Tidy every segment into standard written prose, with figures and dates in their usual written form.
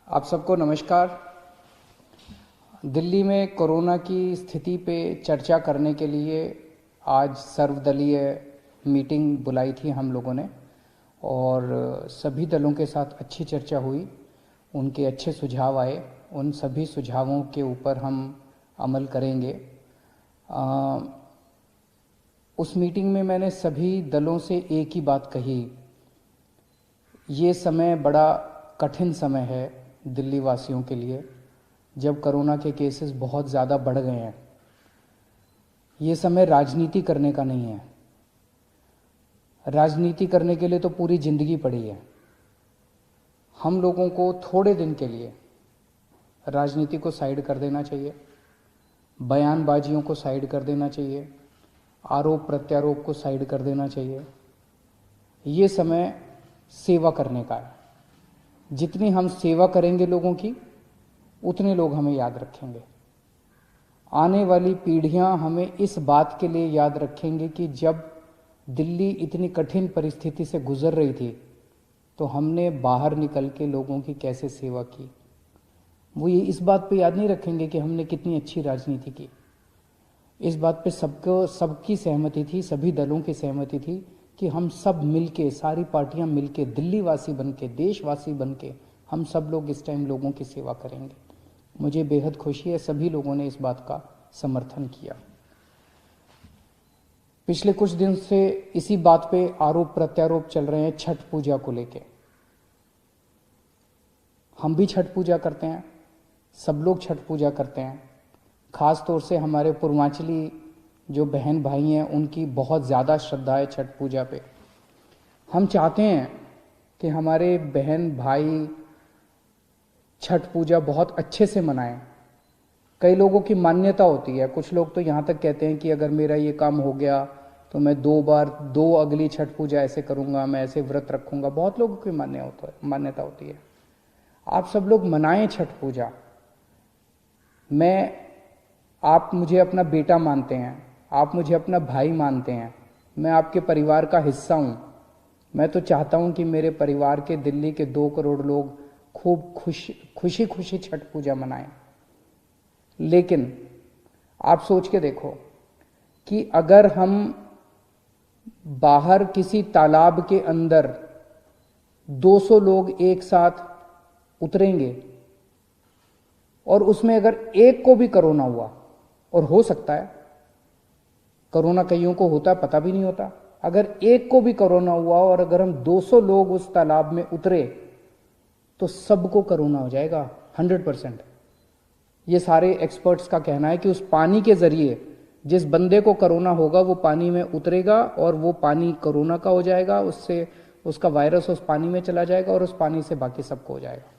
आप सबको नमस्कार। दिल्ली में कोरोना की स्थिति पे चर्चा करने के लिए आज सर्वदलीय मीटिंग बुलाई थी हम लोगों ने और सभी दलों के साथ अच्छी चर्चा हुई। उनके अच्छे सुझाव आए, उन सभी सुझावों के ऊपर हम अमल करेंगे। उस मीटिंग में मैंने सभी दलों से एक ही बात कही, ये समय बड़ा कठिन समय है दिल्ली वासियों के लिए, जब कोरोना के केसेस बहुत ज़्यादा बढ़ गए हैं। ये समय राजनीति करने का नहीं है। राजनीति करने के लिए तो पूरी ज़िंदगी पड़ी है। हम लोगों को थोड़े दिन के लिए राजनीति को साइड कर देना चाहिए, बयानबाजियों को साइड कर देना चाहिए, आरोप प्रत्यारोप को साइड कर देना चाहिए। ये समय सेवा करने का है। जितनी हम सेवा करेंगे लोगों की, उतने लोग हमें याद रखेंगे। आने वाली पीढ़ियां हमें इस बात के लिए याद रखेंगे कि जब दिल्ली इतनी कठिन परिस्थिति से गुजर रही थी तो हमने बाहर निकल के लोगों की कैसे सेवा की। वो ये इस बात पे याद नहीं रखेंगे कि हमने कितनी अच्छी राजनीति की। इस बात पे सबकी सहमति थी, सभी दलों की सहमति थी कि हम सब मिलके, सारी पार्टियां मिलके, दिल्ली वासी बनके, देशवासी बनके, हम सब लोग इस टाइम लोगों की सेवा करेंगे। मुझे बेहद खुशी है, सभी लोगों ने इस बात का समर्थन किया। पिछले कुछ दिन से इसी बात पे आरोप प्रत्यारोप चल रहे हैं छठ पूजा को लेके। हम भी छठ पूजा करते हैं, सब लोग छठ पूजा करते हैं। खास तौर से हमारे पूर्वांचली जो बहन भाई हैं, उनकी बहुत ज़्यादा श्रद्धा है छठ पूजा पे। हम चाहते हैं कि हमारे बहन भाई छठ पूजा बहुत अच्छे से मनाएं। कई लोगों की मान्यता होती है, कुछ लोग तो यहाँ तक कहते हैं कि अगर मेरा ये काम हो गया तो मैं दो अगली छठ पूजा ऐसे करूँगा, मैं ऐसे व्रत रखूँगा। बहुत लोगों की मान्यता होती है। आप सब लोग मनाएं छठ पूजा। आप मुझे अपना बेटा मानते हैं, आप मुझे अपना भाई मानते हैं, मैं आपके परिवार का हिस्सा हूँ। मैं तो चाहता हूँ कि मेरे परिवार के, दिल्ली के 2 करोड़ लोग खूब खुशी खुशी छठ पूजा मनाएं। लेकिन आप सोच के देखो कि अगर हम बाहर किसी तालाब के अंदर 200 लोग एक साथ उतरेंगे और उसमें अगर एक को भी कोरोना हुआ, और हो सकता है, कोरोना कईयों को होता है, पता भी नहीं होता, अगर एक को भी कोरोना हुआ और अगर हम 200 लोग उस तालाब में उतरे तो सबको कोरोना हो जाएगा 100%। ये सारे एक्सपर्ट्स का कहना है कि उस पानी के जरिए जिस बंदे को कोरोना होगा वो पानी में उतरेगा और वो पानी कोरोना का हो जाएगा, उससे उसका वायरस उस पानी में चला जाएगा और उस पानी से बाकी सबको हो जाएगा।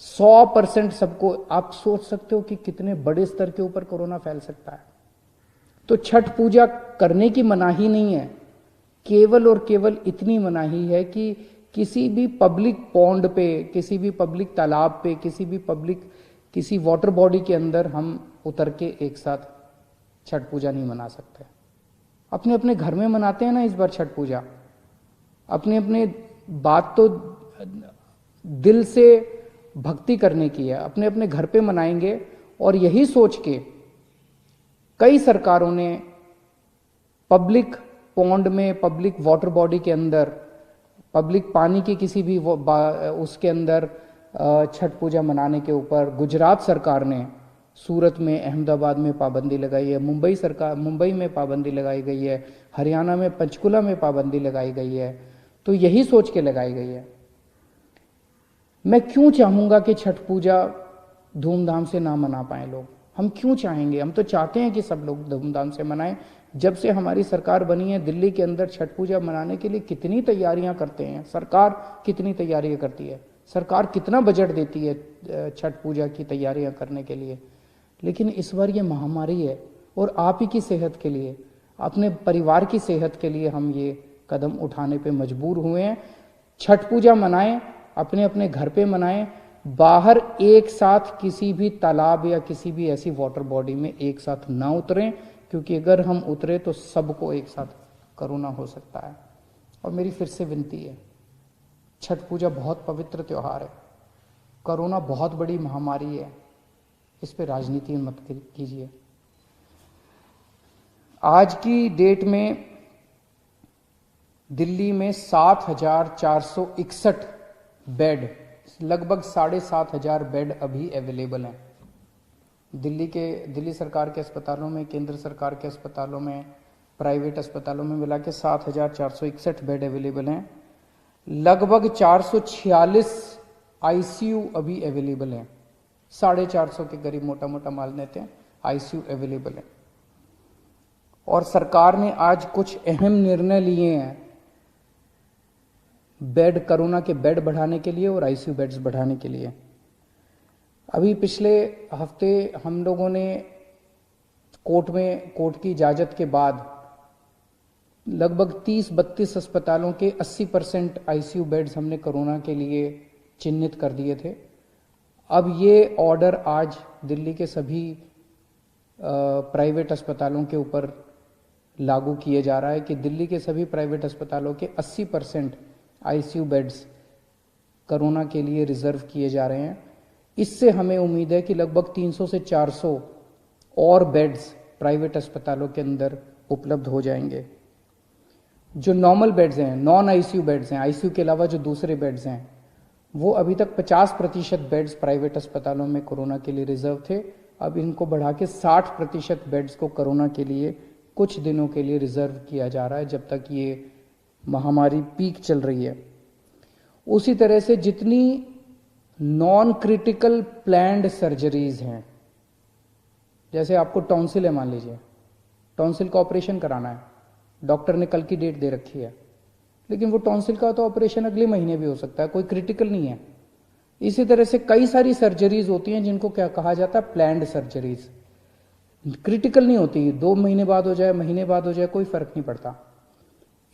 100% सबको। आप सोच सकते हो कि कितने बड़े स्तर के ऊपर कोरोना फैल सकता है। तो छठ पूजा करने की मनाही नहीं है, केवल और केवल इतनी मनाही है कि किसी भी पब्लिक पॉन्ड पे, किसी भी पब्लिक तालाब पे, किसी वाटर बॉडी के अंदर हम उतर के एक साथ छठ पूजा नहीं मना सकते। अपने अपने घर में मनाते हैं ना इस बार छठ पूजा। अपने अपने बात तो दिल से भक्ति करने की है, अपने अपने घर पे मनाएंगे। और यही सोच के कई सरकारों ने पब्लिक पॉन्ड में, पब्लिक वाटर बॉडी के अंदर, पब्लिक पानी की किसी भी उसके अंदर छठ पूजा मनाने के ऊपर, गुजरात सरकार ने सूरत में, अहमदाबाद में पाबंदी लगाई है, मुंबई में पाबंदी लगाई गई है, हरियाणा में पंचकुला में पाबंदी लगाई गई है। तो यही सोच के लगाई गई है। मैं क्यों चाहूंगा कि छठ पूजा धूमधाम से ना मना पाए लोग? हम क्यों चाहेंगे? हम तो चाहते हैं कि सब लोग धूमधाम से मनाएं। जब से हमारी सरकार बनी है, दिल्ली के अंदर छठ पूजा मनाने के लिए कितनी तैयारियां करते हैं। सरकार कितनी तैयारियां करती है, सरकार कितना बजट देती है छठ पूजा की तैयारियां करने के लिए। लेकिन इस बार ये महामारी है और आप ही की सेहत के लिए, अपने परिवार की सेहत के लिए हम ये कदम उठाने पे मजबूर हुए हैं। छठ पूजा मनाएं, अपने अपने घर पे मनाएं। बाहर एक साथ किसी भी तालाब या किसी भी ऐसी वाटर बॉडी में एक साथ ना उतरें, क्योंकि अगर हम उतरे तो सबको एक साथ कोरोना हो सकता है। और मेरी फिर से विनती है, छठ पूजा बहुत पवित्र त्योहार है। कोरोना बहुत बड़ी महामारी है, इस पे राजनीति मत कीजिए। आज की डेट में दिल्ली में 7,461 बेड, लगभग 7,500 बेड अभी अवेलेबल हैं। दिल्ली सरकार के अस्पतालों में, केंद्र सरकार के अस्पतालों में, प्राइवेट अस्पतालों में मिला के 7,461 बेड अवेलेबल हैं। लगभग 446 आईसीयू अभी अवेलेबल हैं। 450 के करीब मोटा मोटा मान लेते हैं आईसीयू अवेलेबल है। और सरकार ने आज कुछ अहम निर्णय लिए हैं बेड, कोरोना के बेड बढ़ाने के लिए और आईसीयू बेड्स बढ़ाने के लिए। अभी पिछले हफ्ते हम लोगों ने कोर्ट की इजाजत के बाद लगभग 30-32 अस्पतालों के 80% आईसीयू बेड्स हमने कोरोना के लिए चिन्हित कर दिए थे। अब ये ऑर्डर आज दिल्ली के सभी प्राइवेट अस्पतालों के ऊपर लागू किए जा रहा है कि दिल्ली के सभी प्राइवेट अस्पतालों के 80% आईसीयू बेड्स कोरोना के लिए रिजर्व किए जा रहे हैं। इससे हमें उम्मीद है कि लगभग 300 से 400 और बेड्स प्राइवेट अस्पतालों के अंदर उपलब्ध हो जाएंगे। जो नॉर्मल बेड्स हैं, नॉन आईसीयू बेड्स हैं, आईसीयू के अलावा जो दूसरे बेड्स हैं, वो अभी तक 50% बेड्स प्राइवेट अस्पतालों में कोरोना के लिए रिजर्व थे। अब इनको बढ़ा के 60% बेड्स को कोरोना के लिए कुछ दिनों के लिए रिजर्व किया जा रहा है, जब तक ये महामारी पीक चल रही है। उसी तरह से जितनी नॉन क्रिटिकल प्लान्ड सर्जरीज हैं, जैसे आपको टॉन्सिल है, मान लीजिए टॉन्सिल का ऑपरेशन कराना है, डॉक्टर ने कल की डेट दे रखी है, लेकिन वो टॉन्सिल का तो ऑपरेशन अगले महीने भी हो सकता है, कोई क्रिटिकल नहीं है। इसी तरह से कई सारी सर्जरीज होती हैं जिनको क्या कहा जाता है, प्लान्ड सर्जरीज। क्रिटिकल नहीं होती, 2 महीने बाद हो जाए, महीने बाद हो जाए, कोई फर्क नहीं पड़ता।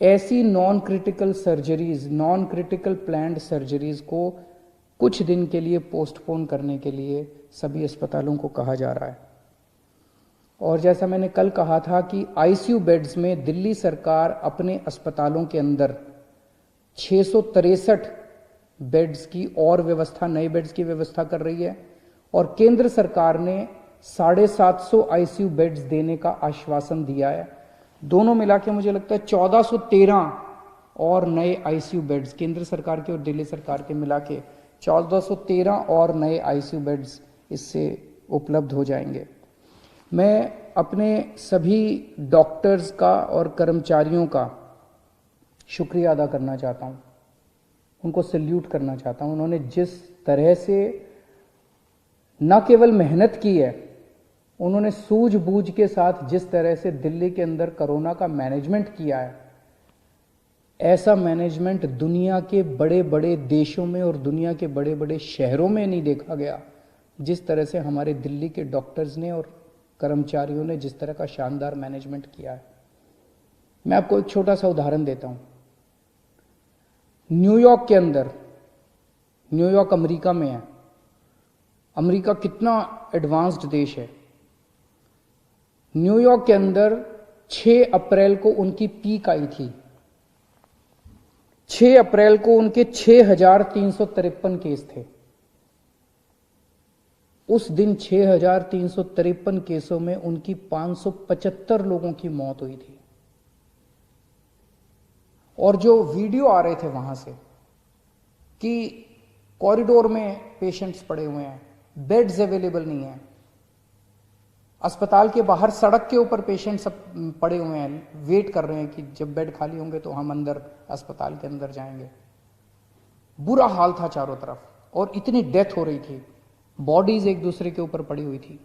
ऐसी non critical surgeries, non critical planned surgeries को कुछ दिन के लिए पोस्टपोन करने के लिए सभी अस्पतालों को कहा जा रहा है। और जैसा मैंने कल कहा था कि आईसीयू बेड्स में दिल्ली सरकार अपने अस्पतालों के अंदर 663 बेड्स की और व्यवस्था, नए बेड्स की व्यवस्था कर रही है। और केंद्र सरकार ने 750 आईसीयू बेड्स देने का आश्वासन दिया है। दोनों मिला के मुझे लगता है 1413 और नए आईसीयू बेड्स, केंद्र सरकार के और दिल्ली सरकार के मिला के 1413 और नए आईसीयू बेड्स इससे उपलब्ध हो जाएंगे। मैं अपने सभी डॉक्टर्स का और कर्मचारियों का शुक्रिया अदा करना चाहता हूं, उनको सैल्यूट करना चाहता हूं। उन्होंने जिस तरह से न केवल मेहनत की है, उन्होंने सूझबूझ के साथ जिस तरह से दिल्ली के अंदर कोरोना का मैनेजमेंट किया है, ऐसा मैनेजमेंट दुनिया के बड़े बड़े देशों में और दुनिया के बड़े बड़े शहरों में नहीं देखा गया। जिस तरह से हमारे दिल्ली के डॉक्टर्स ने और कर्मचारियों ने जिस तरह का शानदार मैनेजमेंट किया है। मैं आपको एक छोटा सा उदाहरण देता हूं। न्यूयॉर्क के अंदर, न्यूयॉर्क अमेरिका में है, अमेरिका कितना एडवांस्ड देश है। न्यूयॉर्क के अंदर 6 अप्रैल को उनकी पीक आई थी। 6 अप्रैल को उनके 6,353 केस थे। उस दिन 6,353 केसों में उनकी 575 लोगों की मौत हुई थी। और जो वीडियो आ रहे थे वहां से कि कॉरिडोर में पेशेंट्स पड़े हुए हैं, बेड्स अवेलेबल नहीं है, अस्पताल के बाहर सड़क के ऊपर पेशेंट सब पड़े हुए हैं, वेट कर रहे हैं कि जब बेड खाली होंगे तो हम अंदर अस्पताल के अंदर जाएंगे। बुरा हाल था चारों तरफ, और इतनी डेथ हो रही थी, बॉडीज एक दूसरे के ऊपर पड़ी हुई थी।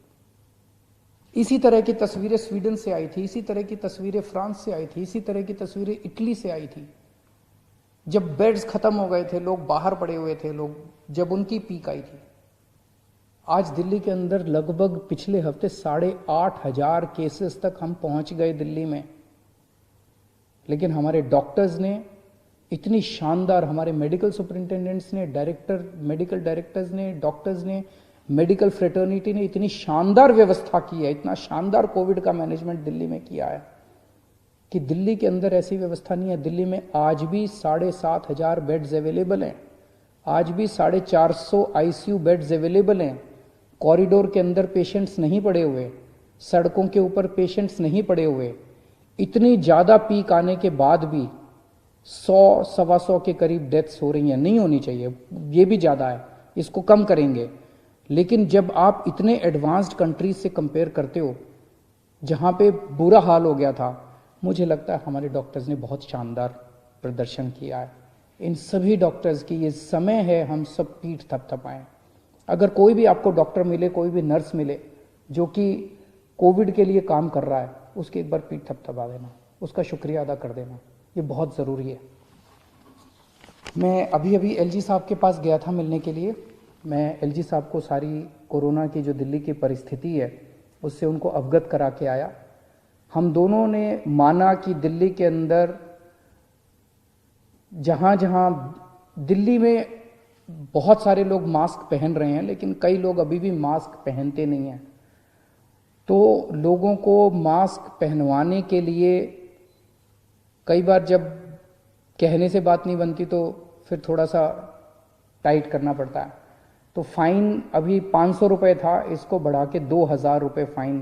इसी तरह की तस्वीरें स्वीडन से आई थी, इसी तरह की तस्वीरें फ्रांस से आई थी, इसी तरह की तस्वीरें इटली से आई थी। जब बेड्स खत्म हो गए थे, लोग बाहर पड़े हुए थे, लोग जब उनकी पीक आई थी। आज दिल्ली के अंदर लगभग पिछले हफ्ते 8,500 केसेस तक हम पहुंच गए दिल्ली में। लेकिन हमारे डॉक्टर्स ने इतनी शानदार, हमारे मेडिकल सुपरिंटेंडेंट्स ने, मेडिकल डायरेक्टर्स ने, डॉक्टर्स ने, मेडिकल फ्रेटर्निटी ने इतनी शानदार व्यवस्था की है, इतना शानदार कोविड का मैनेजमेंट दिल्ली में किया है कि दिल्ली के अंदर ऐसी व्यवस्था नहीं है। दिल्ली में आज भी 7,500 बेड्स अवेलेबल हैं। आज भी 450 आईसीयू बेड्स अवेलेबल हैं। कॉरिडोर के अंदर पेशेंट्स नहीं पड़े हुए, सड़कों के ऊपर पेशेंट्स नहीं पड़े हुए। इतनी ज्यादा पीक आने के बाद भी 100-125 के करीब डेथ्स हो रही हैं। नहीं होनी चाहिए, ये भी ज्यादा है, इसको कम करेंगे। लेकिन जब आप इतने एडवांस्ड कंट्रीज से कंपेयर करते हो जहां पे बुरा हाल हो गया था, मुझे लगता है हमारे डॉक्टर्स ने बहुत शानदार प्रदर्शन किया है। इन सभी डॉक्टर्स की ये समय है हम सब पीठ थपथपाएं। अगर कोई भी आपको डॉक्टर मिले, कोई भी नर्स मिले जो कि कोविड के लिए काम कर रहा है, उसकी एक बार पीठ थपथपा देना, उसका शुक्रिया अदा कर देना, ये बहुत ज़रूरी है। मैं अभी अभी एलजी साहब के पास गया था मिलने के लिए। मैं एलजी साहब को सारी कोरोना की जो दिल्ली की परिस्थिति है उससे उनको अवगत करा के आया। हम दोनों ने माना कि दिल्ली के अंदर जहाँ जहाँ दिल्ली में बहुत सारे लोग मास्क पहन रहे हैं, लेकिन कई लोग अभी भी मास्क पहनते नहीं हैं। तो लोगों को मास्क पहनवाने के लिए कई बार जब कहने से बात नहीं बनती तो फिर थोड़ा सा टाइट करना पड़ता है। तो फाइन अभी 500 रुपये था, इसको बढ़ा के 2000 रुपये फाइन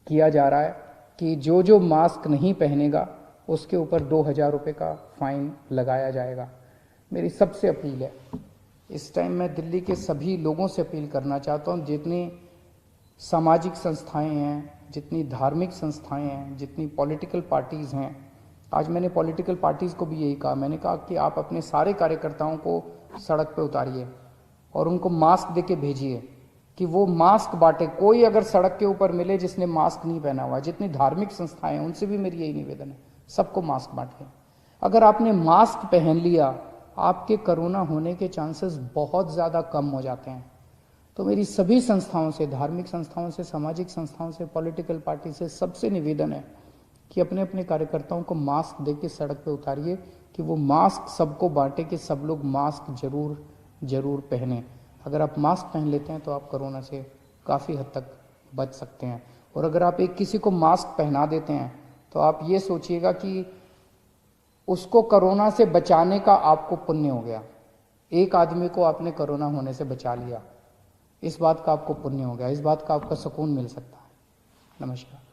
किया जा रहा है कि जो जो मास्क नहीं पहनेगा उसके ऊपर 2000 रुपये का फाइन लगाया जाएगा। मेरी सबसे अपील है, इस टाइम मैं दिल्ली के सभी लोगों से अपील करना चाहता हूँ, जितनी सामाजिक संस्थाएं हैं, जितनी धार्मिक संस्थाएं हैं, जितनी पॉलिटिकल पार्टीज़ हैं। आज मैंने पॉलिटिकल पार्टीज़ को भी यही कहा, मैंने कहा कि आप अपने सारे कार्यकर्ताओं को सड़क पे उतारिए और उनको मास्क दे के भेजिए कि वो मास्क बांटे। कोई अगर सड़क के ऊपर मिले जिसने मास्क नहीं पहना हुआ, जितनी धार्मिक संस्थाएं हैं उनसे भी मेरी यही निवेदन है, सबको मास्क बांटिए। अगर आपने मास्क पहन लिया, आपके कोरोना होने के चांसेस बहुत ज़्यादा कम हो जाते हैं। तो मेरी सभी संस्थाओं से, धार्मिक संस्थाओं से, सामाजिक संस्थाओं से, पॉलिटिकल पार्टी से सबसे निवेदन है कि अपने अपने कार्यकर्ताओं को मास्क दे के सड़क पे उतारिए कि वो मास्क सबको बांटे कि सब लोग मास्क जरूर पहने। अगर आप मास्क पहन लेते हैं तो आप कोरोना से काफ़ी हद तक बच सकते हैं। और अगर आप एक किसी को मास्क पहना देते हैं तो आप ये सोचिएगा कि उसको कोरोना से बचाने का आपको पुण्य हो गया। एक आदमी को आपने कोरोना होने से बचा लिया, इस बात का आपको पुण्य हो गया, इस बात का आपको सुकून मिल सकता है। नमस्कार।